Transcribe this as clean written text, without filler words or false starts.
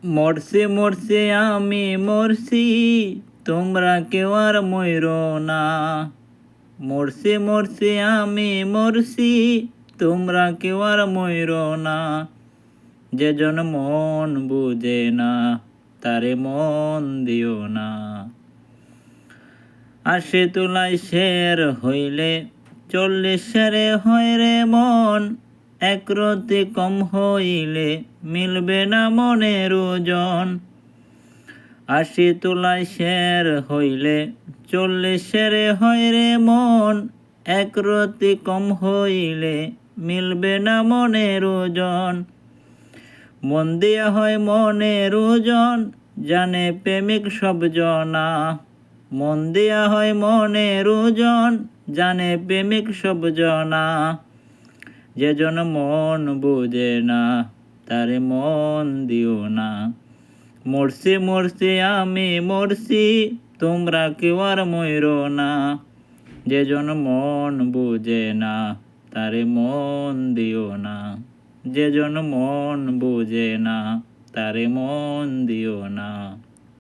মরছে মরছে আমি মরছি, তোমরা কেউ আর মইরো না। মরছে মরছে আমি মরছি, তোমরা কেউ আর মইরো না। যেজন মন বুঝে না, তারে মন দিও না। আশে তোলায় শের হইলে 40 সেরে হয় রে মন। একরতি কম হইলে মিলবে না মনের ওজন। 80 তোলায় শের হইলে 40 সেরে হয় রে মন। একরতি কম হইলে মিলবে না মনের ওজন। মন দেয়া হয় মনের ওজন, জানে প্রেমিক সব জনা। মন দেয়া হয় মনের ওজন, জানে প্রেমিক সব জনা। যেজন মন বুঝে না, তারে মন দিও না। মরছে মরছে আমি মরছি, তোমরা কেউ আর মইরো না। যেজন মন বুঝে না, তারে মন দিও না। যেজন মন বুঝে না, তারে মন দিও না।